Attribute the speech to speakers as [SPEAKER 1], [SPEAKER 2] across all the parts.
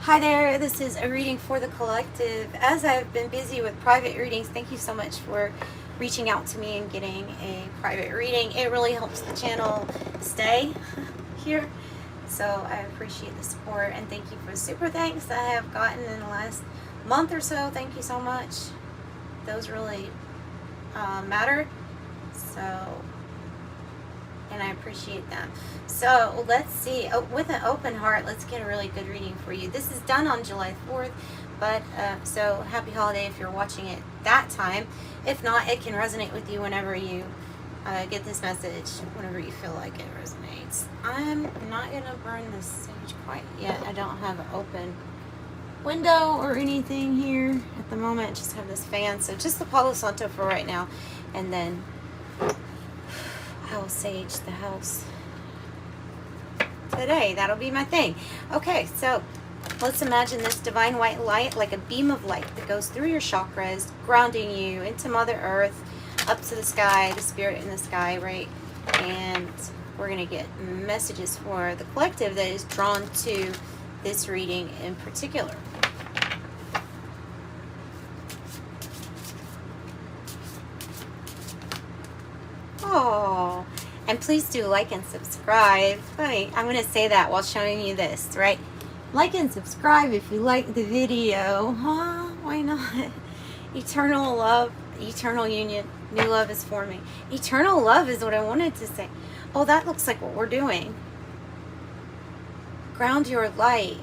[SPEAKER 1] Hi there, this is a reading for the collective. As I've been busy with private readings, thank you so much for reaching out to me and getting a private reading. It really helps the channel stay here. So I appreciate the support and thank you for the super thanks that I have gotten in the last month or so. Thank you so much. Those really matter. And I appreciate them. So let's see, with an open heart, let's get a really good reading for you. This is done on July 4th, but so happy holiday if you're watching it that time. If not, it can resonate with you whenever you get this message, whenever you feel like it resonates. I'm not gonna burn this sage quite yet. I don't have an open window or anything here at the moment. I just have this fan, so just the Palo Santo for right now, and then I will sage the house today. That'll be my thing. Okay, so let's imagine this divine white light like a beam of light that goes through your chakras, grounding you into Mother Earth, up to the sky, the spirit in the sky, right? And we're going to get messages for the collective that is drawn to this reading in particular. Oh, and please do like and subscribe. Funny, I'm going to say that while showing you this, right? Like and subscribe if you like the video. Huh? Why not? Eternal love, eternal union, new love is forming. Eternal love is what I wanted to say. Oh, that looks like what we're doing. Ground your light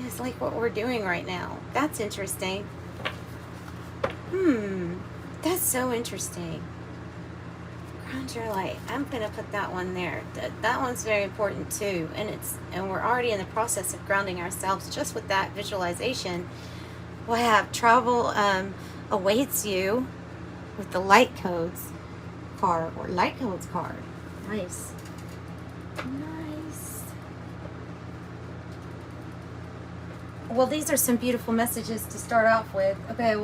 [SPEAKER 1] is like what we're doing right now. That's interesting. That's so interesting. Ground your light. I'm gonna put that one there. That one's very important too, and we're already in the process of grounding ourselves just with that visualization. We'll have travel awaits you with the light codes card or light codes card. Nice. Well, these are some beautiful messages to start off with. Okay,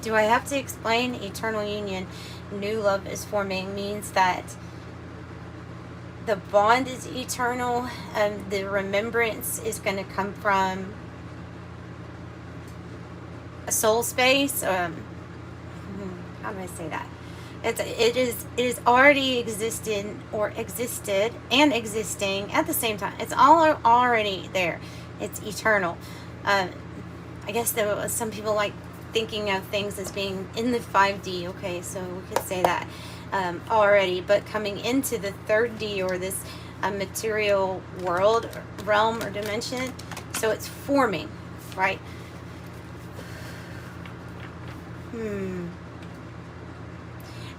[SPEAKER 1] do I have to explain? Eternal union, new love is forming means that the bond is eternal, and the remembrance is going to come from a soul space. How do I say that? It is already existed and existing at the same time. It's all already there. It's eternal. I guess some people like thinking of things as being in the 5D. Okay, so we could say that already, but coming into the 3rd D or this material world, realm, or dimension. So it's forming, right?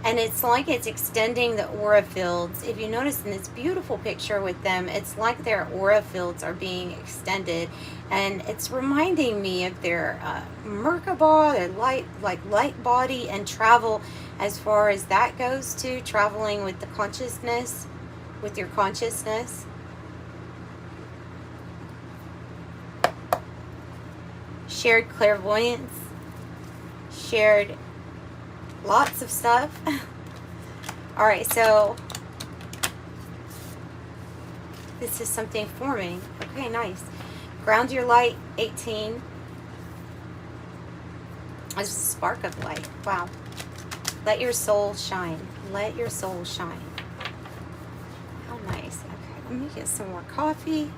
[SPEAKER 1] And it's like it's extending the aura fields. If you notice in this beautiful picture with them, it's like their aura fields are being extended. And it's reminding me of their Merkaba, their light body, and travel as far as that goes to traveling with the consciousness, with your consciousness. Shared clairvoyance, shared lots of stuff. All right, so this is something forming. Okay, nice. Ground your light, 18. There's a spark of light. Wow. Let your soul shine. Let your soul shine. How nice. Okay, let me get some more coffee.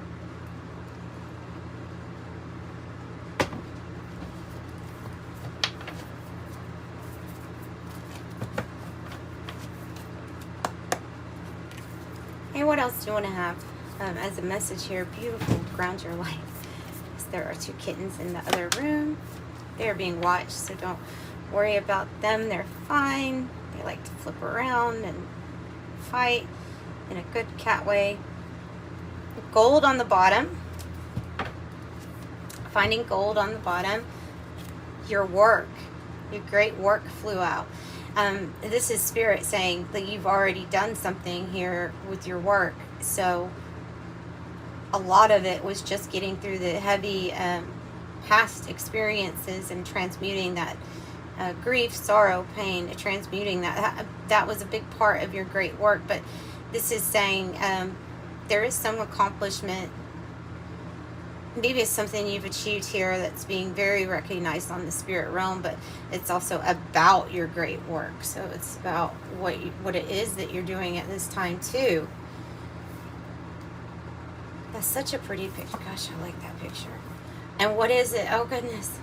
[SPEAKER 1] And what else do you want to have as a message here? Beautiful, ground your light. There are 2 kittens in the other room. They're being watched, so don't worry about them. They're fine. They like to flip around and fight in a good cat way. Gold on the bottom. Finding gold on the bottom. Your work, your great work flew out. This is Spirit saying that you've already done something here with your work. So a lot of it was just getting through the heavy past experiences and transmuting that grief, sorrow, pain, transmuting that was a big part of your great work. But this is saying there is some accomplishment maybe it's something you've achieved here that's being very recognized on the spirit realm, but it's also about your great work. So it's about what it is that you're doing at this time too. That's such a pretty picture. Gosh, I like that picture. And what is it? Oh goodness.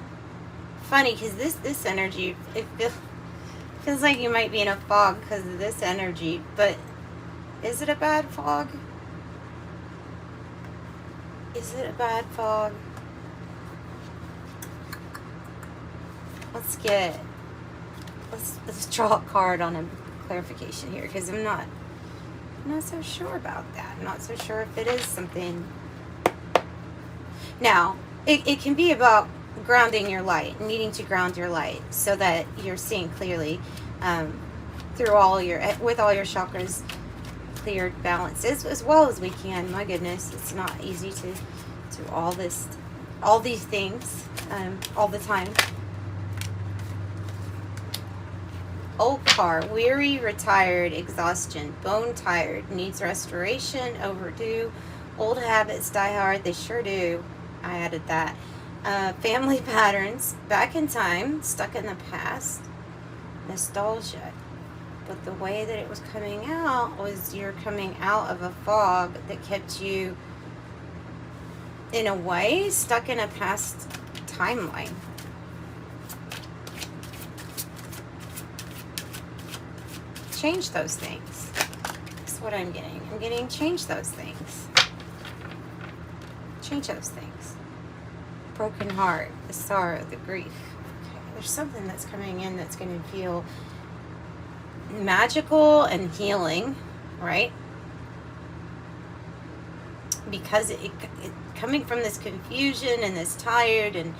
[SPEAKER 1] Funny, because this energy, it feels like you might be in a fog because of this energy, but is it a bad fog? Is it a bad fog? Let's draw a card on a clarification here, because I'm not so sure about that. I'm not so sure if it is something. Now, it can be about grounding your light, needing to ground your light so that you're seeing clearly with all your chakras cleared, balanced as well as we can. My goodness, it's not easy to do all these things all the time. Old car, weary, retired, exhaustion, bone tired, needs restoration, overdue, old habits die hard, they sure do. I added that. Family patterns, back in time, stuck in the past, nostalgia. But the way that it was coming out was you're coming out of a fog that kept you, in a way, stuck in a past timeline. Change those things. That's what I'm getting. I'm getting change those things. Change those things. Broken heart, the sorrow, the grief. Okay. There's something that's coming in that's going to feel magical and healing, right? Because it coming from this confusion and this tired and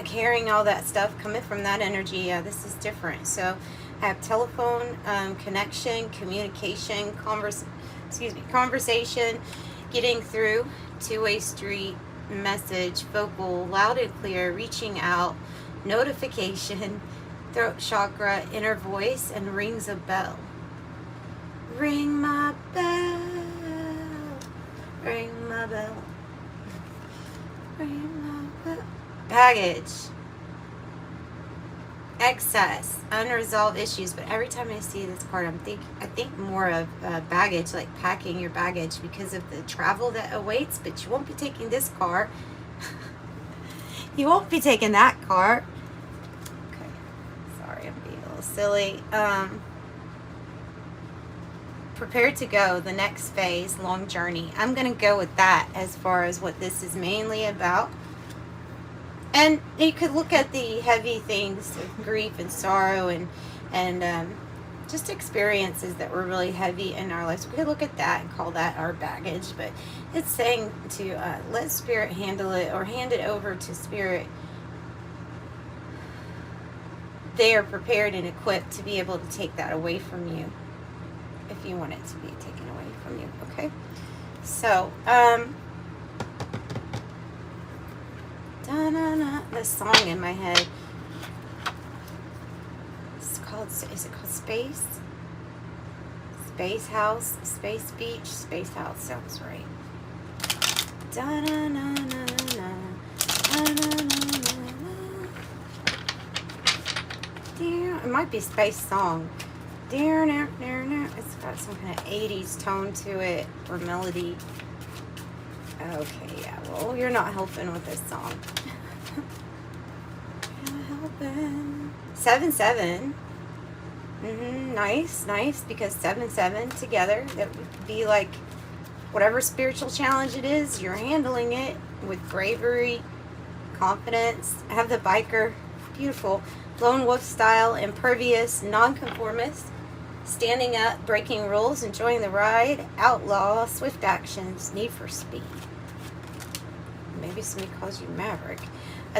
[SPEAKER 1] carrying all that stuff, coming from that energy, this is different. So I have telephone connection, communication, conversation, getting through, two-way street, message, vocal, loud and clear, reaching out, notification, throat chakra, inner voice, and rings a bell. Ring my bell, ring my bell, ring my bell. Baggage, excess, unresolved issues. But every time I see this card, I think more of baggage, like packing your baggage because of the travel that awaits. But you won't be taking this car. You won't be taking that car. Silly. Prepare to go, the next phase, long journey. I'm going to go with that as far as what this is mainly about. And you could look at the heavy things of grief and sorrow and just experiences that were really heavy in our lives. We could look at that and call that our baggage. But it's saying to let Spirit handle it, or hand it over to Spirit. They are prepared and equipped to be able to take that away from you if you want it to be taken away from you. Okay, so this song in my head, is it called Space House, Space Beach, Space House sounds right. It might be Space Song. It's got some kind of 80s tone to it, or melody. Okay, yeah, well, you're not helping with this song. You're not helping. 7-7. Nice, because 7-7 together, that would be like whatever spiritual challenge it is, you're handling it with bravery, confidence. I have the biker, beautiful. Lone wolf style, impervious, nonconformist, standing up, breaking rules, enjoying the ride, outlaw, swift actions, need for speed. Maybe somebody calls you Maverick.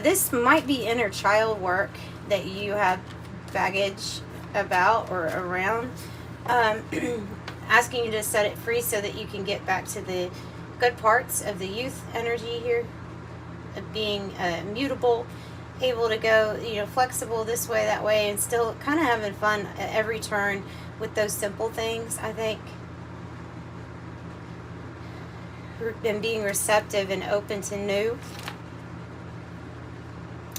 [SPEAKER 1] This might be inner child work that you have baggage about or around. Asking you to set it free so that you can get back to the good parts of the youth energy here, of being mutable, able to go, flexible this way, that way, and still kind of having fun at every turn with those simple things, I think. and being receptive and open to new,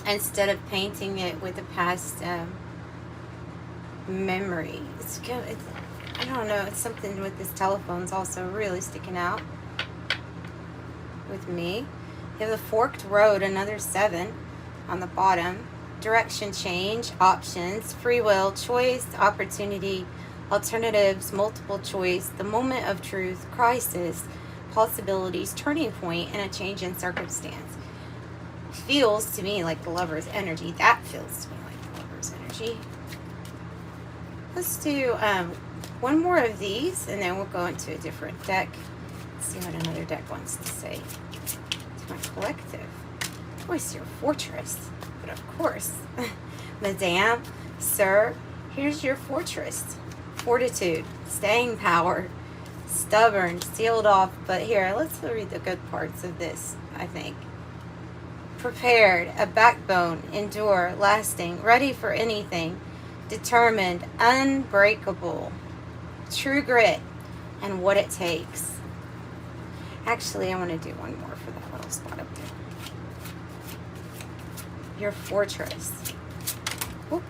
[SPEAKER 1] instead of painting it with a past memory. I don't know, it's something with this telephone's also really sticking out with me. You have the forked road, another 7 on the bottom. Direction change, options, free will, choice, opportunity, alternatives, multiple choice, the moment of truth, crisis, possibilities, turning point, and a change in circumstance. Feels to me like the Lover's energy. That feels to me like the Lover's energy. Let's do one more of these, and then we'll go into a different deck. Let's see what another deck wants to say to my collective. Voice your fortress. But of course, Madame, Sir, here's your fortress. Fortitude, staying power, stubborn, sealed off. But here, let's read the good parts of this, I think. Prepared, a backbone, endure, lasting, ready for anything, determined, unbreakable, true grit, and what it takes. Actually, I want to do one more for that little spot up there. Your fortress. Whoop.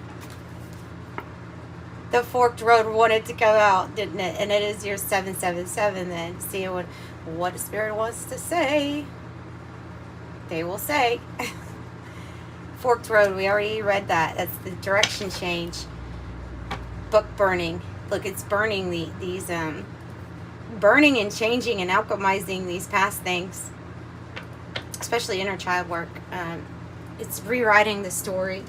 [SPEAKER 1] The forked road wanted to come out, didn't it? And it is your 777 then. See what Spirit wants to say. They will say. Forked road, we already read that. That's the direction change. Book burning. Look, it's burning these burning and changing and alchemizing these past things, especially inner child work. It's rewriting the story.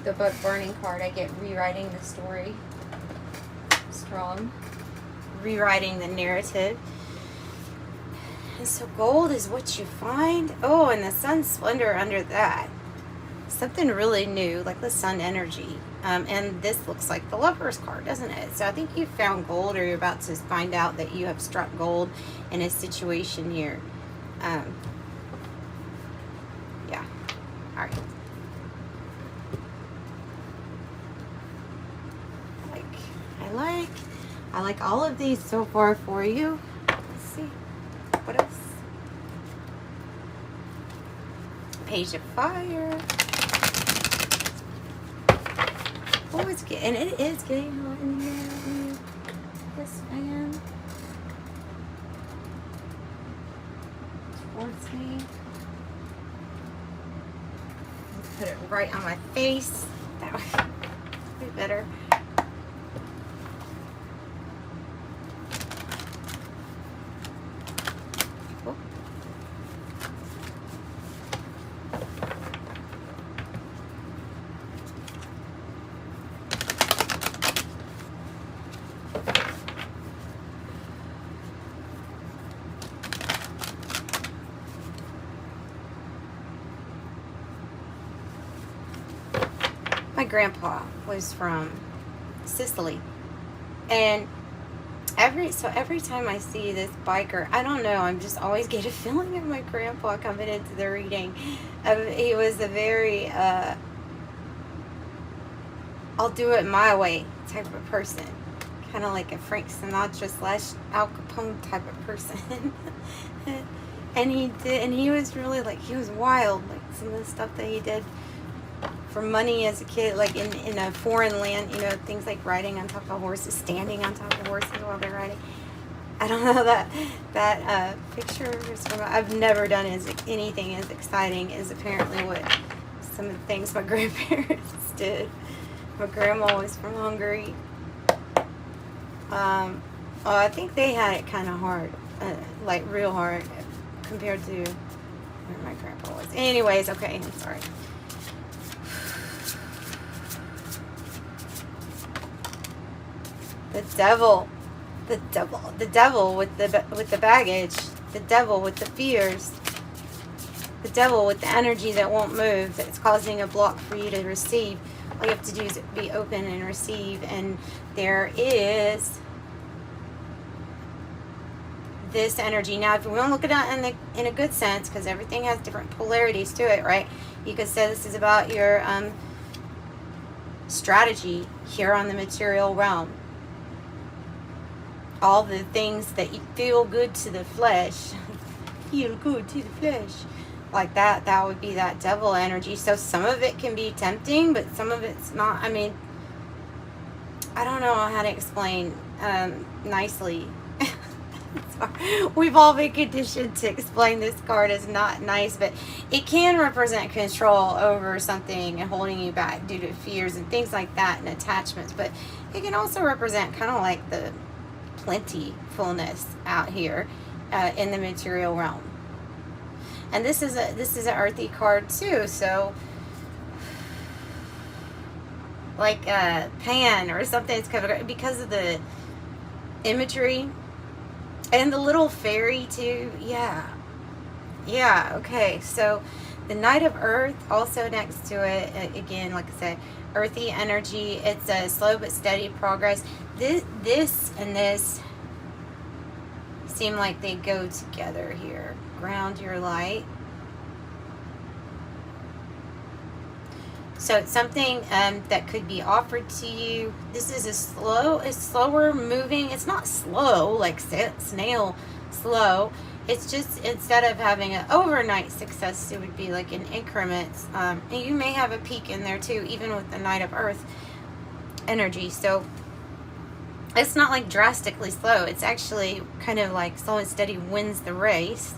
[SPEAKER 1] The book burning card, I get rewriting the story. Strong. Rewriting the narrative. And so gold is what you find. Oh, and the sun splendor under that. Something really new, like the sun energy. And this looks like the Lover's card, doesn't it? So I think you found gold, or you're about to find out that you have struck gold in a situation here. Yeah. All right. I like all of these so far for you. Let's see. What else? Page of Fire. Oh, it's getting, and it is getting hot in here. This fan. Towards me. Let's put it right on my face. That would be better. My grandpa was from Sicily, and every time I see this biker, I don't know, I'm just always get a feeling of my grandpa coming into the reading. He was a very I'll do it my way type of person, kind of like a Frank Sinatra / Al Capone type of person. And he was really like, he was wild, like some of the stuff that he did for money as a kid, like in a foreign land, you know, things like riding on top of horses, standing on top of horses while they're riding. I don't know, that picture is from, I've never done anything as exciting as apparently what some of the things my grandparents did. My grandma was from Hungary. I think they had it kind of hard, like real hard compared to where my grandpa was. Anyways, okay, I'm sorry. The devil with the baggage, the devil with the fears, the devil with the energy that won't move, that's causing a block for you to receive. All you have to do is be open and receive. And there is this energy. Now, if we want to look at it in a good sense, because everything has different polarities to it, right? You could say this is about your strategy here on the material realm. All the things that you feel good to the flesh feel good to the flesh. Like that would be that devil energy. So some of it can be tempting, but some of it's not. I mean, I don't know how to explain nicely. We've all been conditioned to explain this card as not nice, but it can represent control over something and holding you back due to fears and things like that and attachments. But it can also represent kind of like the plentifulness out here in the material realm. And this is an earthy card too, so like Pan or something that's covered because of the imagery. And the little fairy too. Yeah, okay. So the Knight of Earth also next to it. Again, like I said, earthy energy. It's a slow but steady progress. This and this seem like they go together here. Ground your light. So it's something that could be offered to you. This is a slower moving. It's not slow like snail slow. It's just instead of having an overnight success, it would be like in increments. And you may have a peak in there too, even with the Knight of Earth energy. So it's not like drastically slow. It's actually kind of like slow and steady wins the race.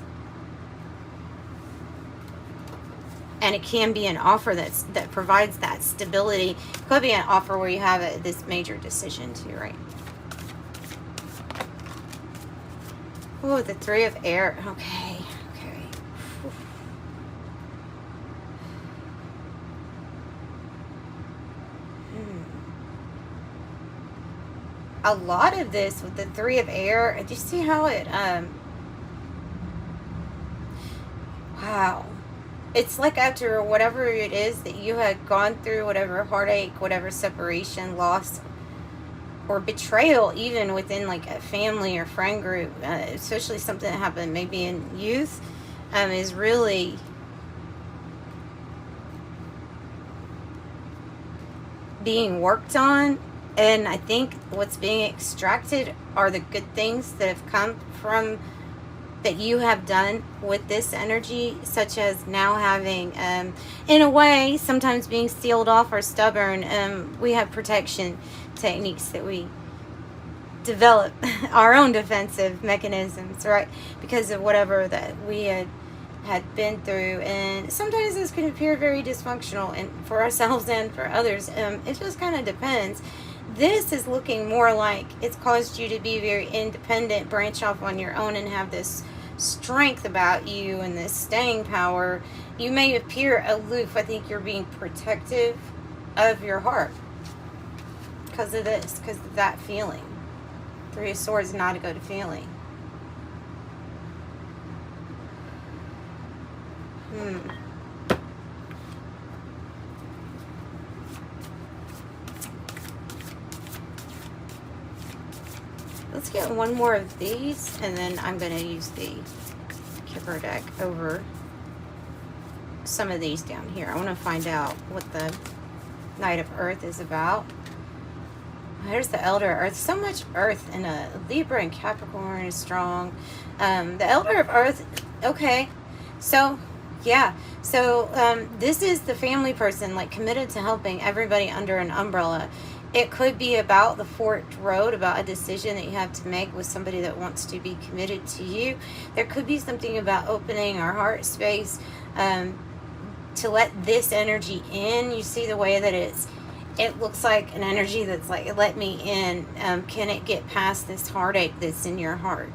[SPEAKER 1] And it can be an offer that provides that stability. It could be an offer where you have this major decision too, right? Oh, the Three of Air. Okay. A lot of this with the Three of Air. Do you see how it? Wow. It's like after whatever it is that you had gone through, whatever heartache, whatever separation, loss, or betrayal, even within like a family or friend group, especially something that happened maybe in youth, is really being worked on. And I think what's being extracted are the good things that have come from that you have done with this energy, such as now having, in a way, sometimes being sealed off or stubborn. We have protection techniques that we develop, our own defensive mechanisms, right? Because of whatever that we had been through. And sometimes this can appear very dysfunctional and for ourselves and for others. It just kind of depends. This is looking more like it's caused you to be very independent, branch off on your own, and have this strength about you and this staying power. You may appear aloof. I think you're being protective of your heart because of this, because of that feeling. Three of Swords, not a good feeling. Let's get one more of these, and then I'm going to use the Kipper Deck over some of these down here. I want to find out what the Knight of Earth is about. There's the Elder Earth. So much Earth in a Libra and Capricorn is strong. The Elder of Earth, okay. So, yeah. So, this is the family person, like committed to helping everybody under an umbrella. It could be about the forked road, about a decision that you have to make with somebody that wants to be committed to you. There could be something about opening our heart space to let this energy in. You see the way that it looks like an energy that's like, let me in. Can it get past this heartache that's in your heart?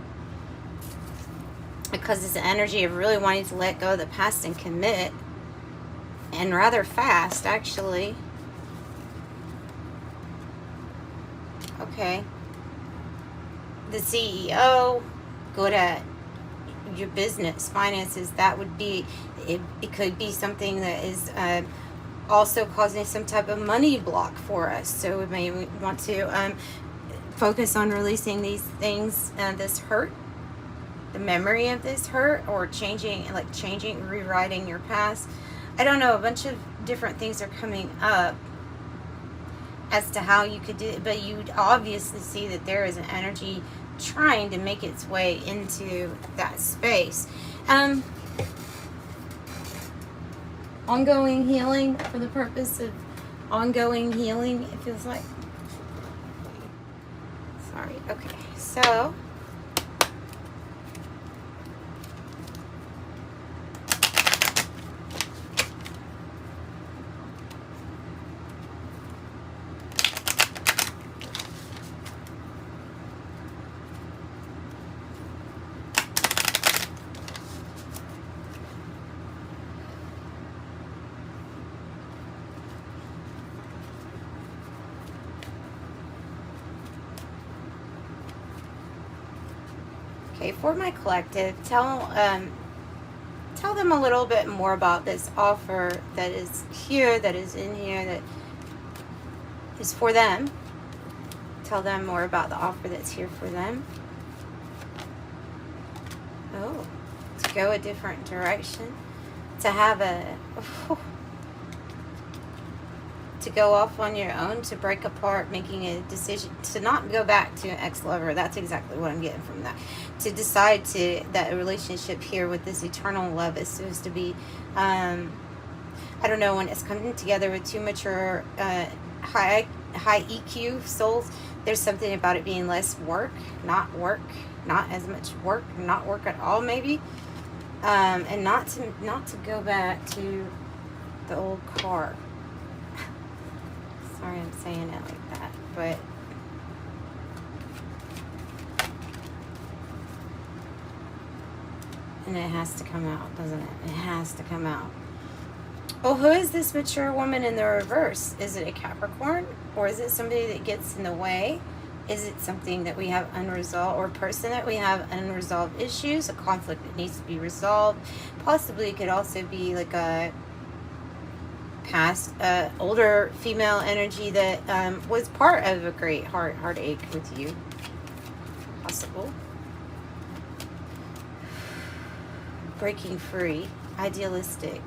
[SPEAKER 1] Because it's an energy of really wanting to let go of the past and commit, and rather fast, actually. Okay. The CEO, good at your business, finances. That would be, it could be something that is also causing some type of money block for us. So we may want to focus on releasing these things, this hurt, the memory of this hurt, or changing, rewriting your past. I don't know, a bunch of different things are coming up as to how you could do it, but you would obviously see that there is an energy trying to make its way into that space. Ongoing healing, for the purpose of ongoing healing, it feels like. Sorry. Okay. So for my collective, tell them a little bit more about this offer that is here, that is in here, that is for them. Tell them more about the offer that's here for them. Oh, to go a different direction, to have to go off on your own, to break apart, making a decision, to not go back to an ex-lover. That's exactly what I'm getting from that. To decide that a relationship here with this eternal love is supposed to be, I don't know, when it's coming together with two mature, high EQ souls, there's something about it being less work, not as much work, not work at all maybe, and not to go back to the old car. Sorry I'm saying it like that, but and it has to come out, doesn't it? It has to come out. Well, who is this mature woman in the reverse? Is it a Capricorn? Or is it somebody that gets in the way? Is it something that we have unresolved, or a person that we have unresolved issues, a conflict that needs to be resolved? Possibly it could also be like a past older female energy that was part of a great heartache with you. Possible. Breaking free, idealistic,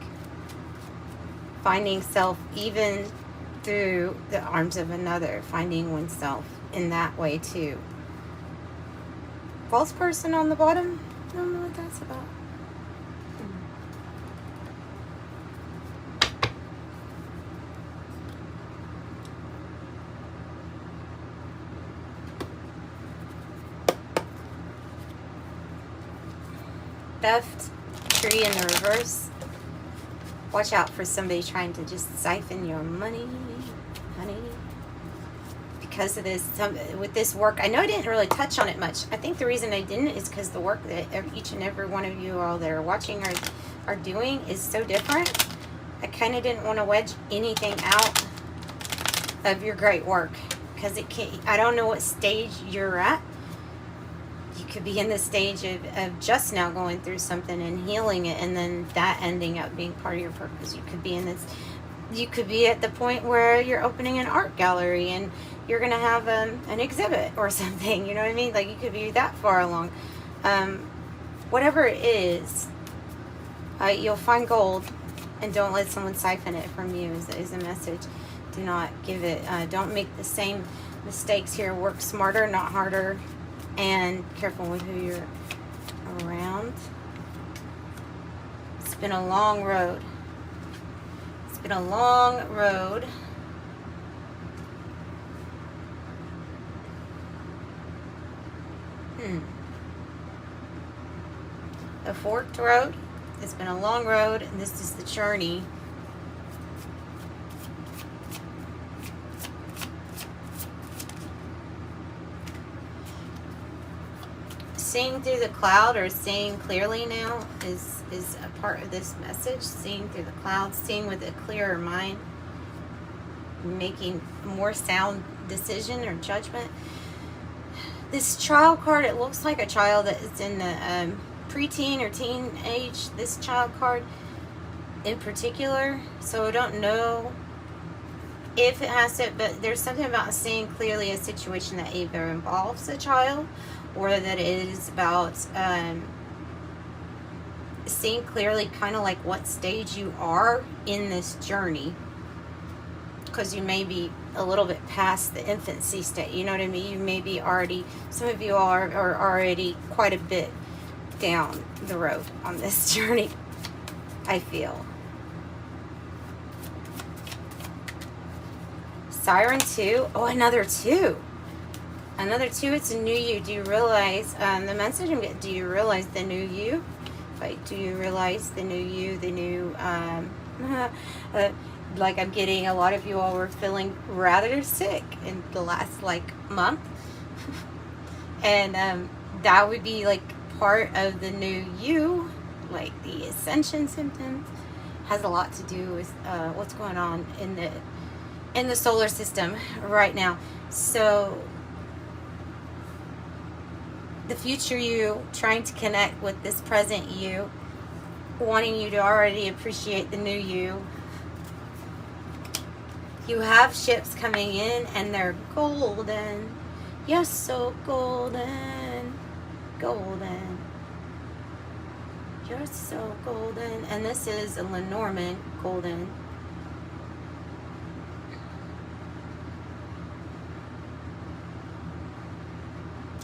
[SPEAKER 1] finding self even through the arms of another, finding oneself in that way too. False person on the bottom, I don't know what that's about. Theft, tree in the reverse. Watch out for somebody trying to just siphon your money, honey. Because of this, with this work, I know I didn't really touch on it much. I think the reason I didn't is because the work that each and every one of you all that are watching are doing is so different. I kind of didn't want to wedge anything out of your great work, because it can't. I don't know what stage you're at. You could be in the stage of just now going through something and healing it, and then that ending up being part of your purpose. You could be in this, you could be at the point where you're opening an art gallery and you're going to have an exhibit or something, you know what I mean? Like, you could be that far along. Whatever it is, you'll find gold, and don't let someone siphon it from you is a message. Do not give it, don't make the same mistakes here. Work smarter, not harder. And careful with who you're around. It's been a long road. It's been a long road. A forked road. It's been a long road, and this is the journey. Seeing through the cloud, or seeing clearly now, is a part of this message. Seeing through the clouds, seeing with a clearer mind, making a more sound decision or judgment. This child card, it looks like a child that is in the preteen or teen age, this child card in particular. So I don't know if it has to, but there's something about seeing clearly a situation that either involves a child, or that it is about seeing clearly kind of like what stage you are in this journey. because you may be a little bit past the infancy state. You know what I mean? You may be already, some of you are already quite a bit down the road on this journey, I feel. Siren 2. Oh, another 2. Another 2. It's a new you. Do you realize, the message I'm getting, do you realize the new you? Like, do you realize the new you, the new, like I'm getting, a lot of you all were feeling rather sick in the last, like, month. And that would be, like, part of the new you, like the ascension symptoms. Has a lot to do with what's going on in the solar system right now. So the future you trying to connect with this present you, wanting you to already appreciate the new you. You have ships coming in and they're golden. You're so golden. Golden. You're so golden. And this is a Lenormand golden.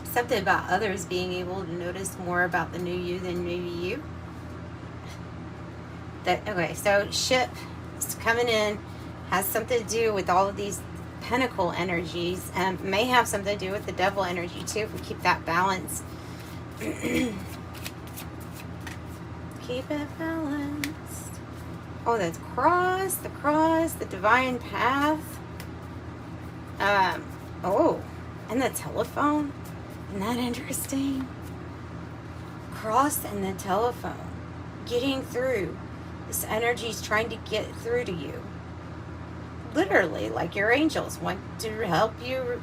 [SPEAKER 1] Something about others being able to notice more about the new you than maybe you. Okay, so ship is coming in, has something to do with all of these pentacle energies, and may have something to do with the devil energy too, if we keep that balance. Keep it balanced. Oh, that's the cross, the divine path. Oh, and the telephone. Isn't that interesting? Cross and the telephone. Getting through. This energy is trying to get through to you. Literally, like your angels want to help you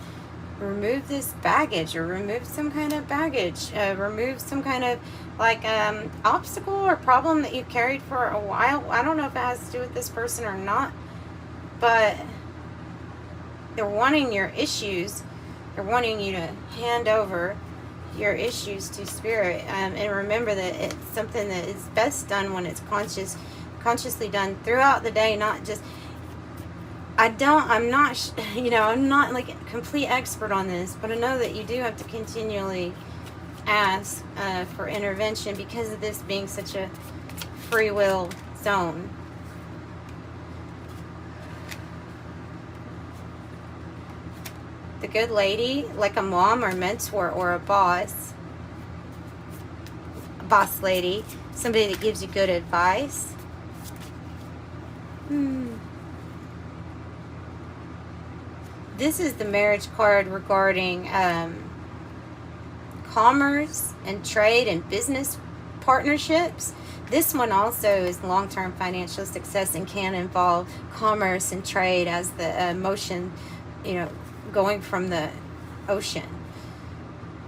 [SPEAKER 1] remove this baggage, or remove some kind of baggage, remove some kind of like obstacle or problem that you carried for a while. I don't know if it has to do with this person or not, but they're wanting your issues. They're wanting you to hand over your issues to spirit, and remember that it's something that is best done when it's consciously done throughout the day, not just. I'm not, I'm not like a complete expert on this, but I know that you do have to continually ask for intervention because of this being such a free will zone. The good lady, like a mom or mentor or a boss lady, somebody that gives you good advice. This is the marriage card regarding commerce and trade and business partnerships. This one also is long-term financial success and can involve commerce and trade as the motion, going from the ocean.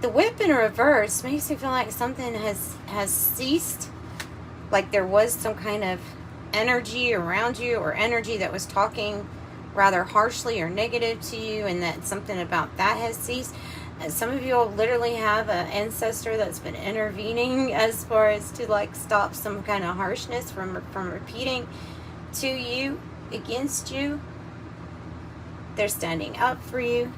[SPEAKER 1] The whip in reverse makes me feel like something has ceased, like there was some kind of energy around you, or energy that was talking rather harshly or negative to you, and that something about that has ceased. Some of you will literally have an ancestor that's been intervening as far as to like stop some kind of harshness from repeating to you, against you. They're standing up for you.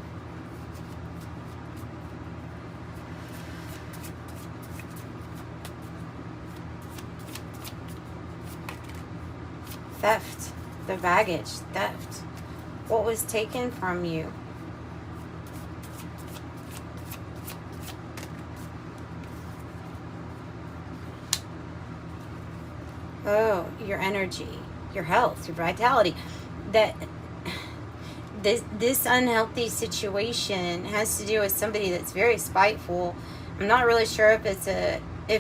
[SPEAKER 1] Theft, the baggage, theft. What was taken from you? Oh, your energy, your health, your vitality. That this unhealthy situation has to do with somebody that's very spiteful. I'm not really sure if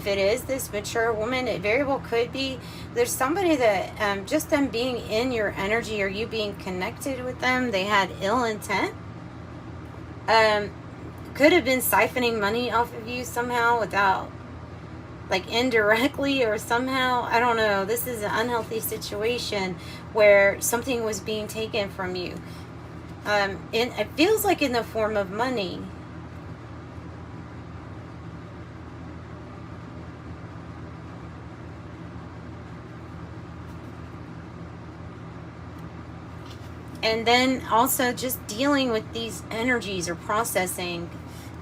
[SPEAKER 1] it is this mature woman. It very well could be. There's somebody that just them being in your energy, or you being connected with them, they had ill intent. Could have been siphoning money off of you somehow, without, like, indirectly or somehow. I don't know. This is an unhealthy situation where something was being taken from you. It feels like in the form of money. And then also just dealing with these energies or processing,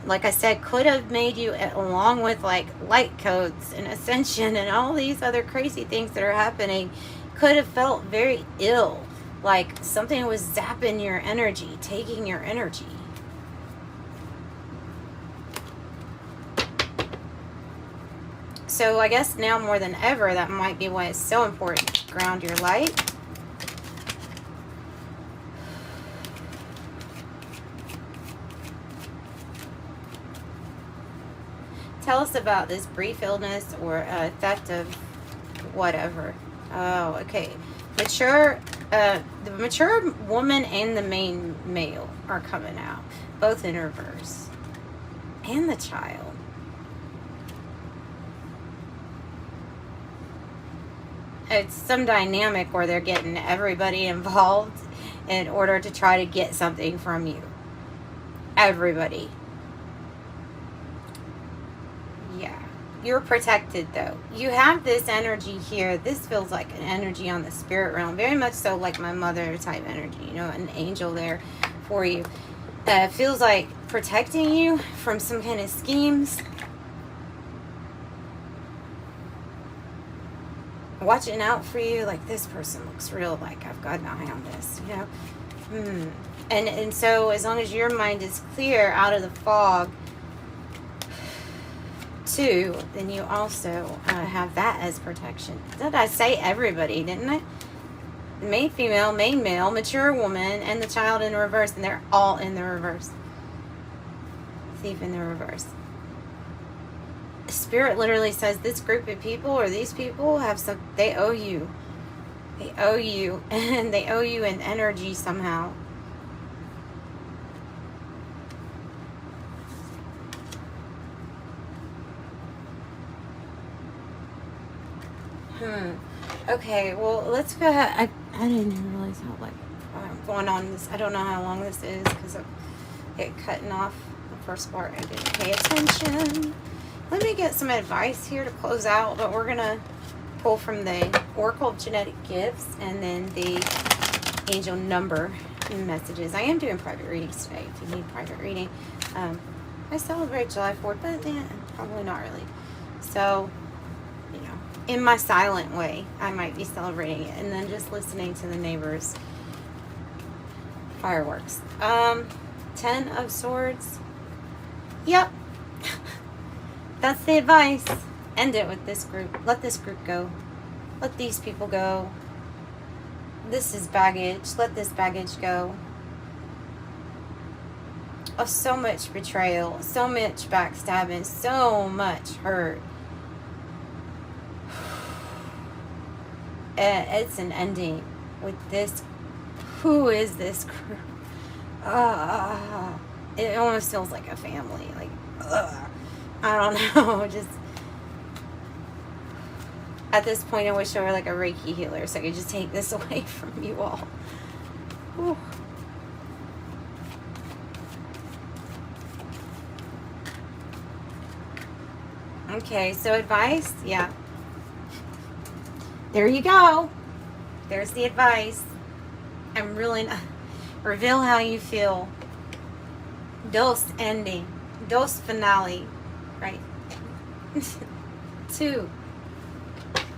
[SPEAKER 1] like I said, could have made you, along with like light codes and ascension and all these other crazy things that are happening, could have felt very ill, like something was zapping your energy, taking your energy. So I guess now more than ever, that might be why it's so important to ground your light. Tell us about this brief illness or effect of whatever. Oh, okay. The mature woman and the main male are coming out, both in reverse. And the child. It's some dynamic where they're getting everybody involved in order to try to get something from you. Everybody. Yeah. You're protected though. You have this energy here. This feels like an energy on the spirit realm. Very much so like my mother type energy. You know, an angel there for you. Feels like protecting you from some kind of schemes. Watching out for you, like this person looks real, like I've got an eye on this, you know. And so as long as your mind is clear out of the fog too, then you also have that as protection. Did I say everybody, didn't I? Main female, main male, mature woman, and the child in reverse, and they're all in the reverse. Thief in the reverse. Spirit literally says this group of people or these people have some, they owe you. They owe you, and they owe you in energy somehow. Okay, well, let's go ahead. I didn't even realize how, like, going on this. I don't know how long this is because of it cutting off the first part. I didn't pay attention. Let me get some advice here to close out, but we're going to pull from the Oracle of Genetic Gifts and then the angel number messages. I am doing private readings today if you need private reading. I celebrate July 4th, but probably not really. So, you know, in my silent way, I might be celebrating it and then just listening to the neighbors' fireworks. 10 of Swords. Yep. That's the advice. End it with this group. Let this group go. Let these people go. This is baggage. Let this baggage go. Oh, so much betrayal. So much backstabbing. So much hurt. It's an ending with this. Who is this group? It almost feels like a family. Like, I don't know, just at this point I wish I were like a Reiki healer so I could just take this away from you all. Whew. Okay, so advice, yeah. There you go. There's the advice. I'm really not, reveal how you feel. Dos ending. Dos finale. Right. 2.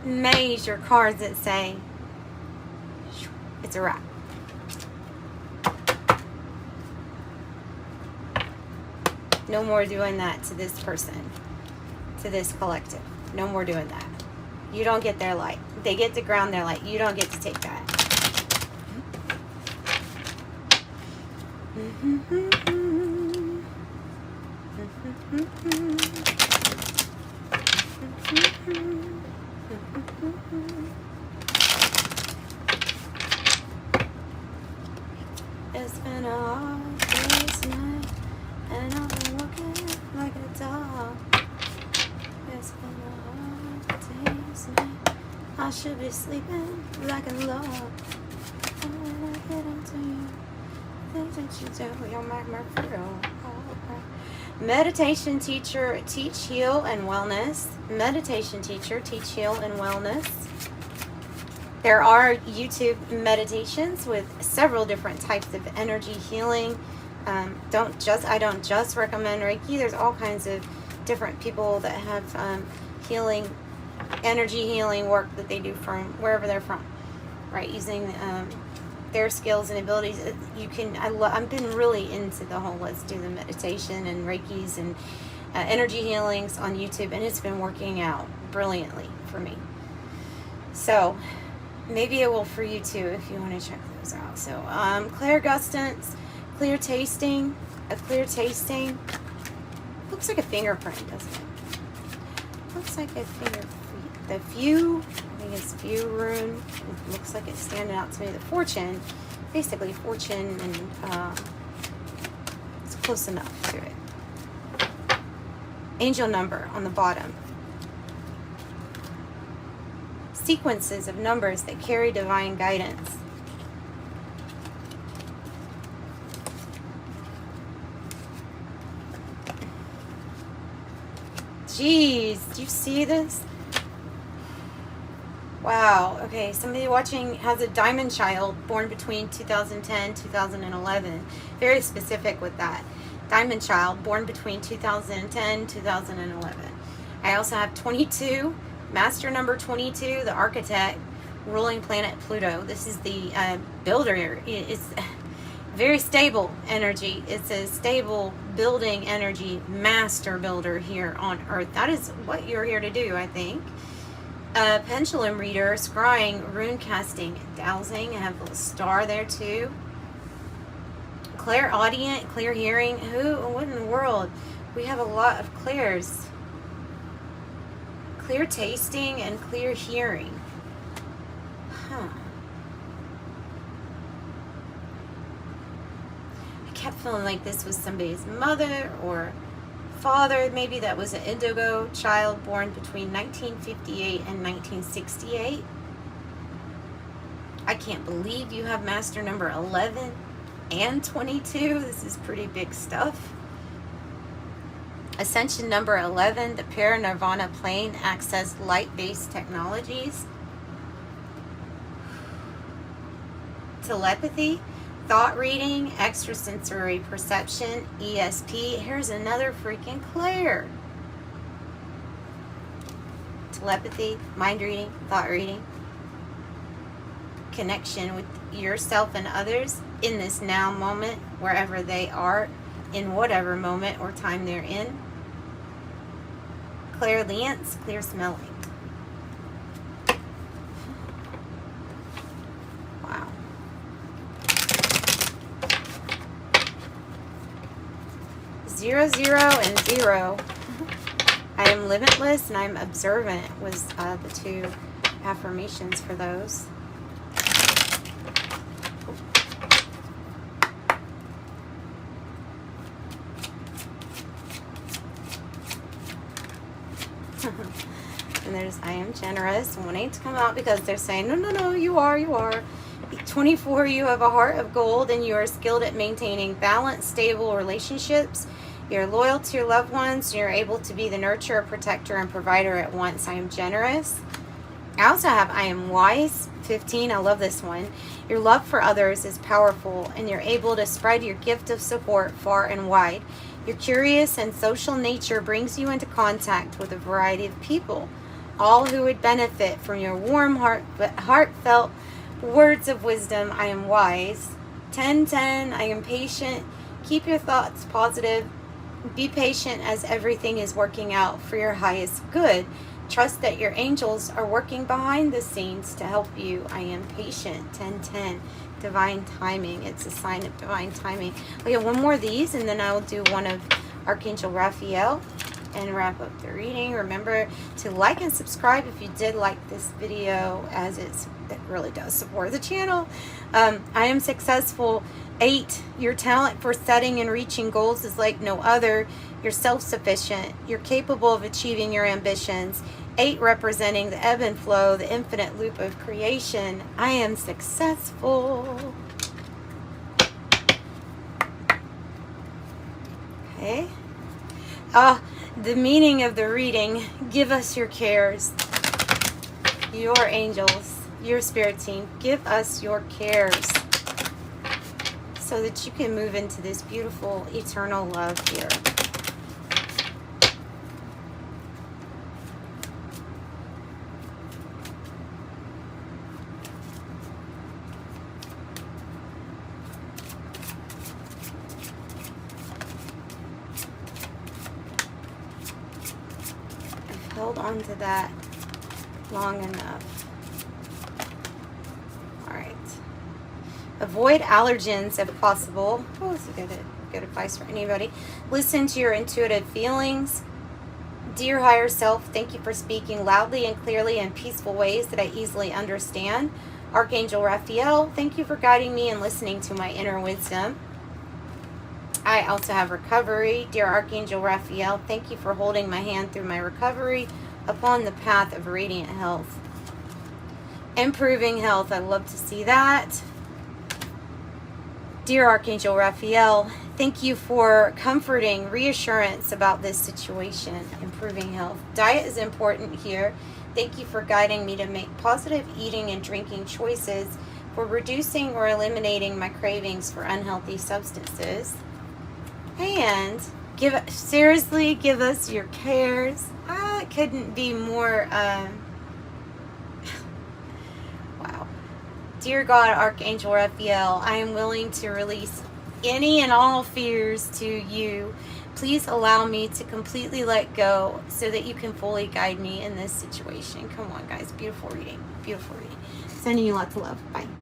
[SPEAKER 1] Major cards that say it's a wrap. No more doing that to this person, to this collective. No more doing that. You don't get their light. They get to ground their light. You don't get to take that. It's been a hard day's night, and I've been working like a dog. It's been a hard day's night. I should be sleeping like a log. And when I get into you, things that you do, you'll make me feel. Meditation teacher, teach, heal, and wellness. Meditation teacher, teach, heal, and wellness. There are YouTube meditations with several different types of energy healing. I don't just recommend Reiki. There's all kinds of different people that have energy healing work that they do from wherever they're from, right? Using their skills and abilities. I've been really into the whole let's do the meditation and Reikis and energy healings on YouTube, and it's been working out brilliantly for me. So maybe it will for you too if you want to check those out. So clairgustance, clear tasting, a clear tasting. Looks like a fingerprint, doesn't it? Looks like a fingerprint. The few, I think it's few rune. It looks like it's standing out to me. The fortune, basically fortune, and it's close enough to it. Angel number on the bottom. Sequences of numbers that carry divine guidance. Jeez, do you see this? Wow. Okay, somebody watching has a diamond child born between 2010 2011. Very specific with that. Diamond child born between 2010 2011. I also have 22, master number 22, the architect, ruling planet Pluto. This is the builder. It's very stable energy. It's a stable building energy, master builder here on Earth. That is what you're here to do, I think. Pendulum reader, scrying, rune casting, dowsing. I have a little star there too. Clairaudient, clear hearing. What in the world? We have a lot of clairs. Clear tasting and clear hearing. Huh. I kept feeling like this was somebody's mother or father. Maybe that was an indigo child born between 1958 and 1968. I can't believe you have master number 11 and 22. This is pretty big stuff. Ascension number 11, the Paranirvana plane, access light-based technologies. Telepathy, thought reading, extrasensory perception, ESP. Here's another freaking clair. Telepathy, mind reading, thought reading. Connection with yourself and others in this now moment, wherever they are, in whatever moment or time they're in. Clairliance, clear smelling. Wow. Zero, zero, and zero. I am limitless and I'm observant was the two affirmations for those. And there's I am generous. 1-8 to come out because they're saying, no, you are. 24, you have a heart of gold and you are skilled at maintaining balanced, stable relationships. You're loyal to your loved ones. You're able to be the nurturer, protector, and provider at once. I am generous. I also have I am wise. 15, I love this one. Your love for others is powerful and you're able to spread your gift of support far and wide. Your curious and social nature brings you into contact with a variety of people, all who would benefit from your warm, heartfelt words of wisdom. I am wise. 10-10, I am patient. Keep your thoughts positive. Be patient as everything is working out for your highest good. Trust that your angels are working behind the scenes to help you. I am patient. 10-10. Divine timing. It's a sign of divine timing. Okay, one more of these and then I'll do one of Archangel Raphael and wrap up the reading. Remember to like and subscribe if you did like this video, as it really does support the channel. I am successful. 8, your talent for setting and reaching goals is like no other. You're self-sufficient. You're capable of achieving your ambitions. 8 representing the ebb and flow, the infinite loop of creation. I am successful. Okay. The meaning of the reading: give us your cares, your angels, your spirit team, give us your cares so that you can move into this beautiful eternal love here. I've held on to that long enough. All right. Avoid allergens if possible. Oh, this is good advice for anybody. Listen to your intuitive feelings. Dear higher self, thank you for speaking loudly and clearly in peaceful ways that I easily understand. Archangel Raphael, thank you for guiding me and listening to my inner wisdom. I also have recovery. Dear Archangel Raphael, thank you for holding my hand through my recovery upon the path of radiant health. Improving health, I love to see that. Dear Archangel Raphael, thank you for comforting reassurance about this situation. Improving health. Diet is important here. Thank you for guiding me to make positive eating and drinking choices for reducing or eliminating my cravings for unhealthy substances. And seriously, give us your cares. It couldn't be more, wow. Dear God, Archangel Raphael, I am willing to release any and all fears to you. Please allow me to completely let go so that you can fully guide me in this situation. Come on, guys. Beautiful reading. Beautiful reading. Sending you lots of love. Bye.